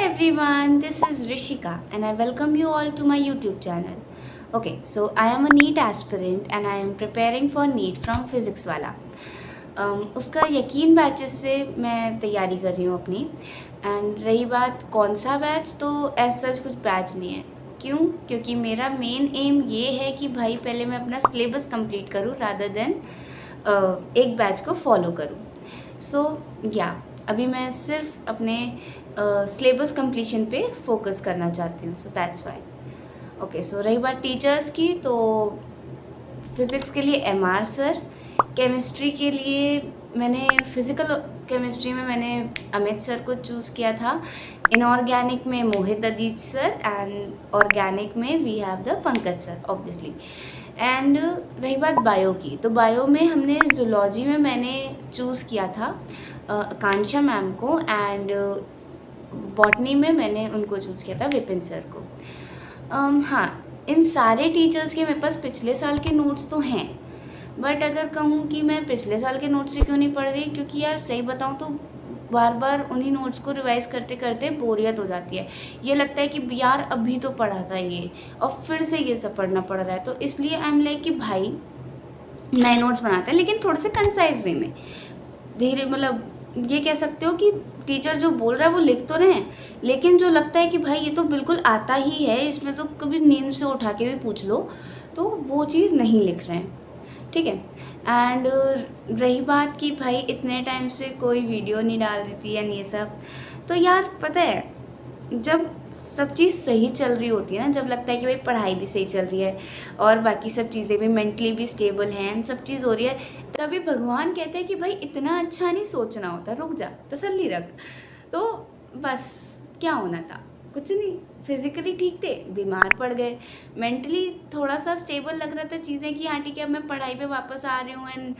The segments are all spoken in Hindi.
everyone, this is Rishika and I welcome you all to my YouTube channel. Okay, so I am a NEET aspirant and I am preparing for NEET from Physics वाला. उसका यकीन बैचेस से मैं तैयारी कर रही हूँ अपनी. एंड रही बात कौन सा बैच, तो एज सच कुछ बैच नहीं है. क्यों? क्योंकि मेरा मेन एम ये है कि भाई पहले मैं अपना सिलेबस कंप्लीट करूँ रादर देन एक बैच को फॉलो करूँ. सो अभी मैं सिर्फ अपने सिलेबस कंप्लीशन पे फोकस करना चाहती हूँ. So that's why. ओके, सो रही बात टीचर्स की, तो फिज़िक्स के लिए MR सर, केमिस्ट्री के लिए मैंने फिज़िकल केमिस्ट्री में मैंने अमित सर को चूज़ किया था. इनऑर्गेनिक में Mohit Adit sir and organic में we have the Pankaj sir obviously. And रही बात बायो की, तो बायो में हमने जूलॉजी में मैंने चूज़ किया था आकांक्षा मैम को, एंड बॉटनी में मैंने उनको चूज़ किया था विपिन सर को. हाँ, इन सारे टीचर्स के मेरे पास पिछले साल के नोट्स तो हैं, बट अगर कहूँ कि मैं पिछले साल के नोट्स से क्यों नहीं पढ़ रही, क्योंकि यार सही बताऊँ तो बार बार उन्हीं नोट्स को रिवाइज करते करते बोरियत हो जाती है. ये लगता है कि यार अभी तो पढ़ा था ये और फिर से ये सब पढ़ना पड़ रहा है. तो इसलिए आई एम लाइक कि भाई नए नोट्स बनाते हैं, लेकिन थोड़े से कंसाइज वे में, धीरे, मतलब ये कह सकते हो कि टीचर जो बोल रहा है वो लिख तो रहे हैं, लेकिन जो लगता है कि भाई ये तो बिल्कुल आता ही है, इसमें तो कभी नींद से उठा के भी पूछ लो, तो वो चीज़ नहीं लिख रहे हैं. ठीक है. एंड रही बात कि भाई इतने टाइम से कोई वीडियो नहीं डाल रही थी एंड ये सब, तो यार पता है जब सब चीज़ सही चल रही होती है ना, जब लगता है कि भाई पढ़ाई भी सही चल रही है और बाकी सब चीज़ें भी, मेंटली भी स्टेबल हैं एंड सब चीज़ हो रही है, तभी भगवान कहते हैं कि भाई इतना अच्छा नहीं सोचना होता, रुक जा, तसल्ली रख. तो बस क्या होना था, कुछ नहीं. फिज़िकली ठीक थे, बीमार पड़ गए. मेंटली थोड़ा सा स्टेबल लग रहा था चीज़ें कि हाँ ठीक है अब मैं पढ़ाई पे वापस आ रही हूँ एंड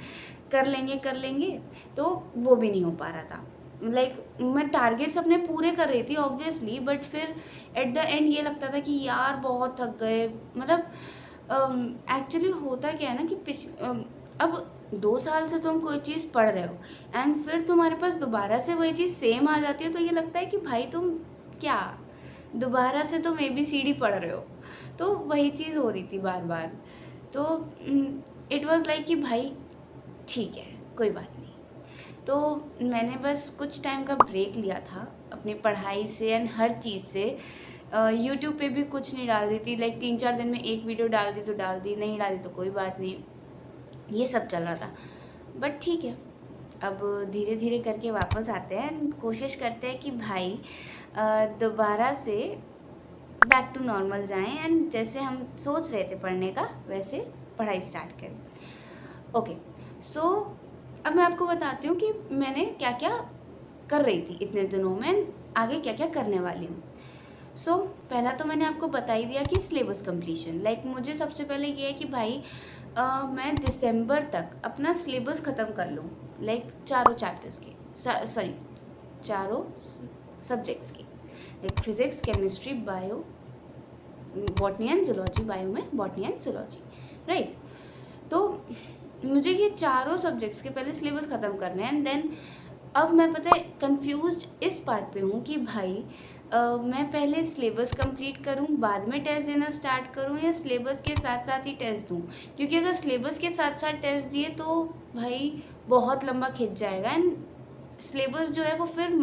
कर लेंगे, तो वो भी नहीं हो पा रहा था. मैं टारगेट्स अपने पूरे कर रही थी ऑब्वियसली, बट फिर एट द एंड ये लगता था कि यार बहुत थक गए. मतलब एक्चुअली होता क्या है ना कि अब 2 साल से तुम कोई चीज़ पढ़ रहे हो एंड फिर तुम्हारे पास दोबारा से वही चीज़ सेम आ जाती है, तो ये लगता है कि भाई तुम क्या दोबारा से तुम ABCD पढ़ रहे हो. तो वही चीज़ हो रही थी बार बार. तो इट वाज लाइक कि भाई ठीक है, कोई बात नहीं. तो मैंने बस कुछ टाइम का ब्रेक लिया था अपनी पढ़ाई से एंड हर चीज़ से. यूट्यूब पे भी कुछ नहीं डाल रही थी, लाइक 3-4 दिन में एक वीडियो डाल दी तो डाल दी, नहीं डाली तो कोई बात नहीं, ये सब चल रहा था. बट ठीक है, अब धीरे धीरे करके वापस आते हैं एंड कोशिश करते हैं कि भाई दोबारा से बैक टू नॉर्मल जाएं एंड जैसे हम सोच रहे थे पढ़ने का वैसे पढ़ाई स्टार्ट करें. ओके, सो अब मैं आपको बताती हूँ कि मैंने क्या क्या कर रही थी इतने दिनों में, आगे क्या क्या करने वाली हूँ. सो पहला तो मैंने आपको बता ही दिया कि सिलेबस कंप्लीशन, लाइक मुझे सबसे पहले ये है कि भाई मैं दिसंबर तक अपना सिलेबस ख़त्म कर लूँ, लाइक चारों चैप्टर्स के, सॉरी चारों सब्जेक्ट्स की, like physics, chemistry, bio, botany and zoology. Bio में बॉटनी एंड जूलॉजी, राइट. तो मुझे ये चारों सब्जेक्ट्स के पहले सिलेबस ख़त्म करने हैं एंड देन अब मैं पता है कंफ्यूज्ड इस पार्ट पे हूँ कि भाई मैं पहले सिलेबस कंप्लीट करूँ बाद में टेस्ट देना स्टार्ट करूँ, या सिलेबस के साथ साथ ही टेस्ट दूँ. क्योंकि अगर सिलेबस के साथ साथ टेस्ट दिए तो भाई बहुत लंबा खिंच जाएगा एंड सिलेबस जो है वो फिर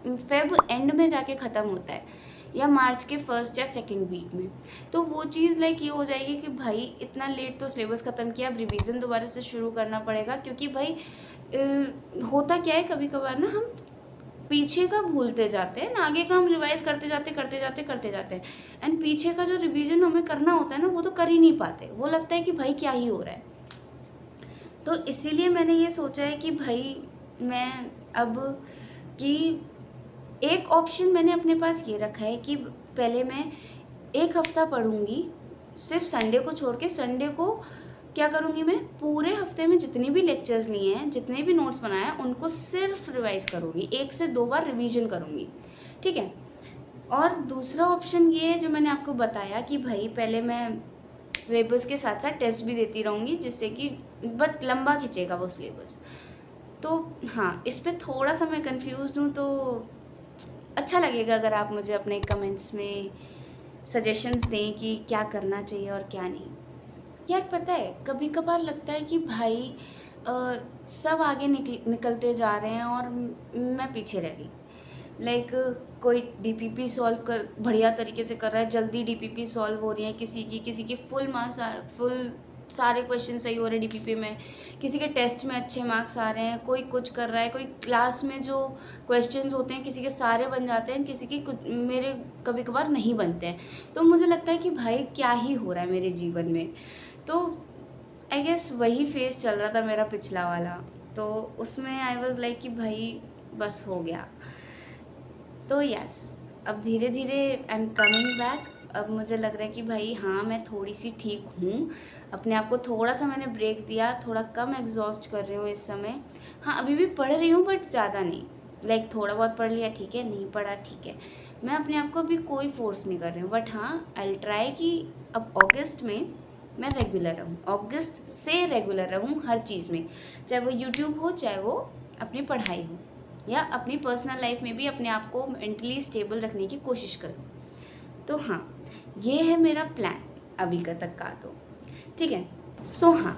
फेब एंड में जाके ख़त्म होता है या मार्च के फर्स्ट या सेकंड वीक में. तो वो चीज़ लाइक ये हो जाएगी कि भाई इतना लेट तो सिलेबस ख़त्म किया, अब रिवीजन दोबारा से शुरू करना पड़ेगा. क्योंकि भाई होता क्या है, कभी कभार ना हम पीछे का भूलते जाते हैं ना, आगे का हम रिवाइज करते जाते हैं एंड पीछे का जो रिवीजन हमें करना होता है ना वो तो कर ही नहीं पाते. वो लगता है कि भाई क्या ही हो रहा है. तो इसीलिए मैंने ये सोचा है कि भाई मैं अब कि एक ऑप्शन मैंने अपने पास ये रखा है कि पहले मैं एक हफ़्ता पढ़ूँगी, सिर्फ संडे को छोड़ के. संडे को क्या करूँगी, मैं पूरे हफ्ते में जितने भी लेक्चर्स लिए हैं, जितने भी नोट्स बनाए हैं, उनको सिर्फ रिवाइज़ करूँगी, 1 से 2 बार रिवीजन करूँगी. ठीक है. और दूसरा ऑप्शन ये है जो मैंने आपको बताया कि भाई पहले मैं सिलेबस के साथ साथ टेस्ट भी देती रहूँगी, जिससे कि बट लंबा खिंचेगा वो सिलेबस. तो हाँ, इस पे थोड़ा सा मैं कंफ्यूज हूँ. तो अच्छा लगेगा अगर आप मुझे अपने कमेंट्स में सजेशंस दें कि क्या करना चाहिए और क्या नहीं। यार पता है, कभी कभार लगता है कि भाई सब आगे निकलते जा रहे हैं और मैं पीछे रह गई। लाइक कोई डीपीपी सॉल्व कर बढ़िया तरीके से कर रहा है, जल्दी डीपीपी सॉल्व हो रही है, किसी की फुल मार्क्स फुल सारे क्वेश्चन सही हो रहे हैं डीपीपी में, किसी के टेस्ट में अच्छे मार्क्स आ रहे हैं, कोई कुछ कर रहा है, कोई क्लास में जो क्वेश्चंस होते हैं किसी के सारे बन जाते हैं, किसी के कुछ मेरे कभी कभार नहीं बनते हैं। तो मुझे लगता है कि भाई क्या ही हो रहा है मेरे जीवन में। तो आई गेस वही फेज चल रहा था मेरा पिछला वाला, तो उसमें आई वॉज लाइक कि भाई बस हो गया। तो यस, अब धीरे धीरे आई एम कमिंग बैक। अब मुझे लग रहा है कि भाई हाँ, मैं थोड़ी सी ठीक हूँ। अपने आप को थोड़ा सा मैंने ब्रेक दिया, थोड़ा कम एग्जॉस्ट कर रही हूँ इस समय। हाँ, अभी भी पढ़ रही हूँ बट ज़्यादा नहीं। लाइक थोड़ा बहुत पढ़ लिया ठीक है, नहीं पढ़ा ठीक है। मैं अपने आप को अभी कोई फोर्स नहीं कर रही हूँ, बट हाँ आई ट्राई कि अब अगस्त में मैं रेगुलर रहूँ, अगस्त से रेगुलर रहूँ हर चीज़ में, चाहे वो यूट्यूब हो, चाहे वो अपनी पढ़ाई हो, या अपनी पर्सनल लाइफ में भी अपने आप को मेंटली स्टेबल रखने की कोशिश करूँ। तो हाँ, ये है मेरा प्लान अभी का तक का। तो ठीक है। सो हाँ,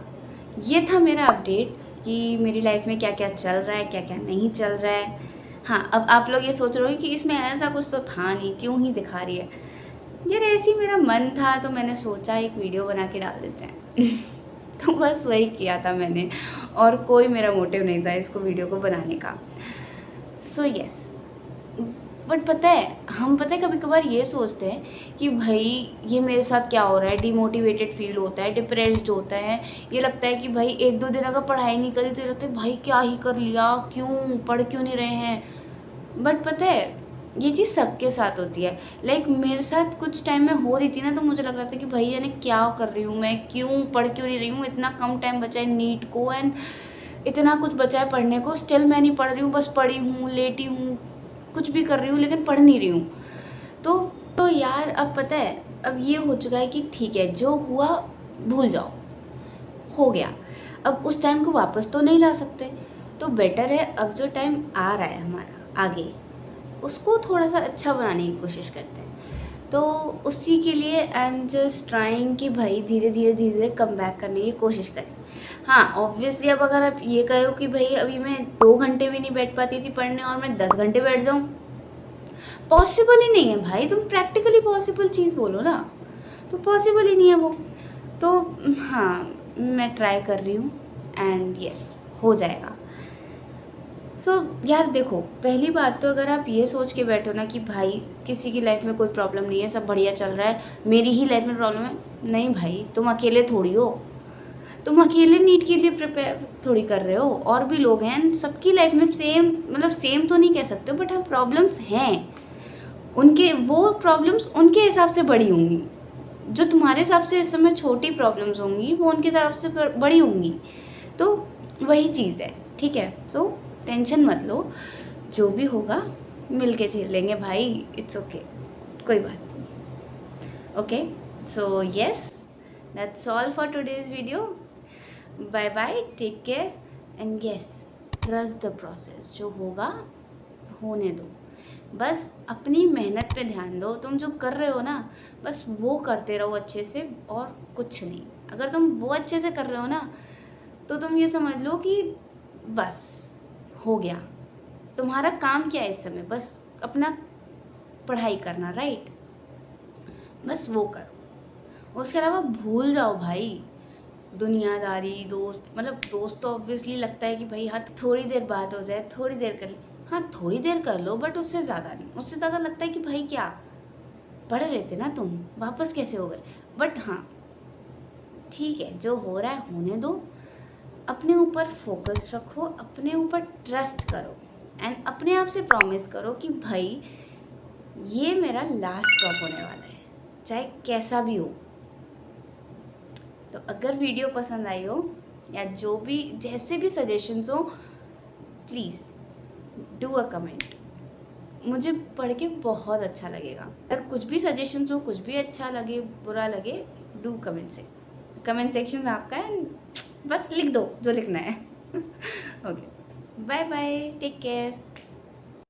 ये था मेरा अपडेट कि मेरी लाइफ में क्या क्या चल रहा है, क्या क्या नहीं चल रहा है। हाँ, अब आप लोग ये सोच रहे हो कि इसमें ऐसा कुछ तो था नहीं, क्यों ही दिखा रही है। यार ऐसी मेरा मन था तो मैंने सोचा एक वीडियो बना के डाल देते हैं तो बस वही किया था मैंने, और कोई मेरा मोटिव नहीं था इसको वीडियो को बनाने का। सो यस, बट पता है कभी कभार ये सोचते हैं कि भाई ये मेरे साथ क्या हो रहा है, डिमोटिवेटेड फील होता है, डिप्रेस्ड होता है। ये लगता है कि भाई एक दो दिन अगर पढ़ाई नहीं करी तो ये लगता है भाई क्या ही कर लिया, क्यों पढ़ क्यों नहीं रहे हैं। बट पता है ये चीज़ सबके साथ होती है। लाइक मेरे साथ कुछ टाइम में हो रही थी ना, तो मुझे लग रहा था कि भाई यानी क्या कर रही हूँ मैं, क्यों पढ़ क्यों नहीं रही हूँ, इतना कम टाइम बचा है नीट को एंड इतना कुछ बचा है पढ़ने को, स्टिल मैं नहीं पढ़ रही हूँ, बस पढ़ी हूँ, लेटी हूँ, कुछ भी कर रही हूँ लेकिन पढ़ नहीं रही हूँ। तो यार अब पता है, अब ये हो चुका है कि ठीक है जो हुआ भूल जाओ, हो गया। अब उस टाइम को वापस तो नहीं ला सकते, तो बेटर है अब जो टाइम आ रहा है हमारा आगे, उसको थोड़ा सा अच्छा बनाने की कोशिश करते हैं। तो उसी के लिए आई एम जस्ट ट्राइंग कि भाई धीरे धीरे कम बैक करने की कोशिश करें। हाँ ऑब्वियसली, अब अगर आप ये कहो कि भाई अभी मैं 2 घंटे भी नहीं बैठ पाती थी पढ़ने और मैं 10 घंटे बैठ जाऊँ, पॉसिबल ही नहीं है भाई। तुम प्रैक्टिकली पॉसिबल चीज़ बोलो ना, तो पॉसिबल ही नहीं है वो। तो हाँ, मैं ट्राई कर रही हूँ एंड यस हो जाएगा। यार देखो, पहली बात तो अगर आप ये सोच के बैठो ना कि भाई किसी की लाइफ में कोई प्रॉब्लम नहीं है, सब बढ़िया चल रहा है, मेरी ही लाइफ में प्रॉब्लम है, नहीं भाई, तुम अकेले थोड़ी हो। तुम अकेले नीट के लिए प्रिपेयर थोड़ी कर रहे हो, और भी लोग हैं, सबकी लाइफ में सेम, मतलब सेम तो नहीं कह सकते बट हाँ प्रॉब्लम्स हैं। उनके वो प्रॉब्लम्स उनके हिसाब से बड़ी होंगी, जो तुम्हारे हिसाब से इस समय छोटी प्रॉब्लम्स होंगी वो उनके तरफ से बड़ी होंगी। तो वही चीज़ है, ठीक है। सो टेंशन मत लो, जो भी होगा मिल के झेल लेंगे भाई, इट्स ओके, कोई बात नहीं। Okay, so yes, that's all for today's video. Bye bye, take care and yes, trust the process, जो होगा होने दो, बस अपनी मेहनत पे ध्यान दो। तुम जो कर रहे हो ना, बस वो करते रहो अच्छे से और कुछ नहीं। अगर तुम वो अच्छे से कर रहे हो ना, तो तुम ये समझ लो कि बस हो गया। तुम्हारा काम क्या है इस समय, बस अपना पढ़ाई करना, राइट, बस वो करो। उसके अलावा भूल जाओ भाई दुनियादारी, दोस्त, मतलब दोस्त तो ऑब्वियसली लगता है कि भाई हाँ थोड़ी देर बात हो जाए, थोड़ी देर कर ले, हाँ थोड़ी देर कर लो बट उससे ज़्यादा नहीं। उससे ज़्यादा लगता है कि भाई क्या पढ़ रहे थे ना तुम, वापस कैसे हो गए। बट हाँ ठीक है, जो हो रहा है होने दो, अपने ऊपर फोकस रखो, अपने ऊपर ट्रस्ट करो एंड अपने आप से प्रॉमिस करो कि भाई ये मेरा लास्ट ड्रॉप होने वाला है, चाहे कैसा भी हो। तो अगर वीडियो पसंद आई हो या जो भी जैसे भी सजेशंस हो, प्लीज़ डू अ कमेंट, मुझे पढ़ के बहुत अच्छा लगेगा। अगर कुछ भी सजेशंस हो, कुछ भी अच्छा लगे बुरा लगे, डू कमेंट सेक्शन आपका है, बस लिख दो जो लिखना है okay, bye bye, take care.